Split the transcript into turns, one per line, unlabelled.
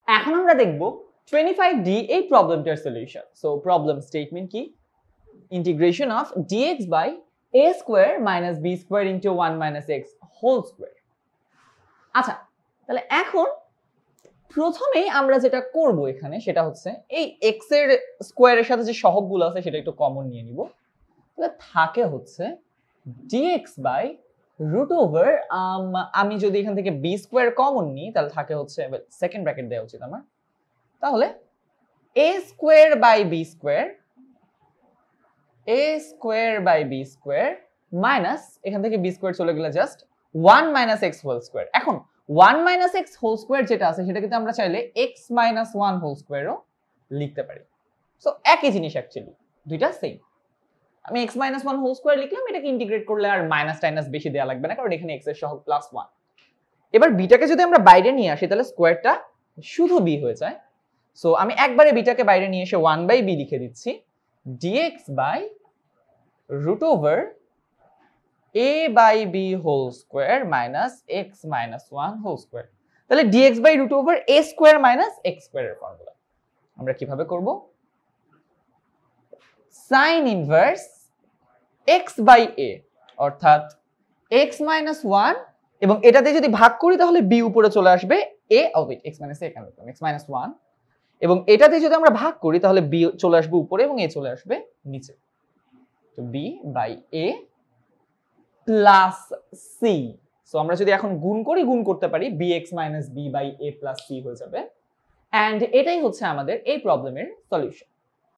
এখন আমরা দেখব 25d এই প্রবলেমটার সলিউশন। সো প্রবলেম স্টেটমেন্ট কি? Integration of dx by a square minus b square into 1 minus x whole square. আচ্ছা, তাহলে এখন প্রথমেই আমরা যেটা করব এখানে সেটা হচ্ছে এই x এর স্কয়ারের সাথে যে সহগগুলো আছে সেটা একটু কমন নিয়ে নিব। তাহলে থাকে হচ্ছে dx বাই রুট ওভার, আমি যদি এখান থেকে b স্কয়ার কমন নিই তাহলে থাকে হচ্ছে, সেকেন্ড ব্র্যাকেট দেওয়া উচিত আমার, তাহলে a square by b square, a square by b square minus এখান থেকে b স্কয়ার চলে গেলে just 1 minus x whole square. এখন 1 মাইনাস x হোল স্কয়ার যেটা আছে সেটা কিন্তু আমরা চাইলে x মাইনাস 1 হোল স্কয়ারও লিখতে পারি। সো একই জিনিস অ্যাকচুয়ালি, দুইটা সেম। আমি x মাইনাস 1 হোল স্কয়ার লিখলাম, এটাকে ইন্টিগ্রেট করলে আর মাইনাস টাইনাস বেশি দেওয়া লাগবে না, কারণ এখানে x এর সহগ প্লাস 1। এবার বিটাকে যদি আমরা বাইরে নিয়ে আসি তাহলে স্কয়ারটা শুধু b হয়ে যায়। সো আমি একবারে বিটাকে বাইরে নিয়ে এসে 1 বাই b লিখে দিচ্ছি, dx by root over a by b whole square minus x minus 1 whole square. তাহলে dx by root over a square minus x স্কয়ারের ফর্মুলা আমরা কিভাবে করব? Sine inverse x by a, অর্থাৎ x মাইনাস 1, এবং এটাতে যদি ভাগ করি তাহলে b উপরে চলে আসবে, a x মাইনাস a কেন লিখলাম, x মাইনাস 1, এবং এটাতে যদি আমরা ভাগ করি তাহলে b চলে আসবে উপরে এবং a চলে আসবে নিচে। তো b by a plus c। So আমরা যদি এখন গুণ করি, গুণ করতে পারি, bx minus b by a plus c হয়ে যাবে। এন্ড এটাই হচ্ছে আমাদের এই প্রবলেমের সলিউশন।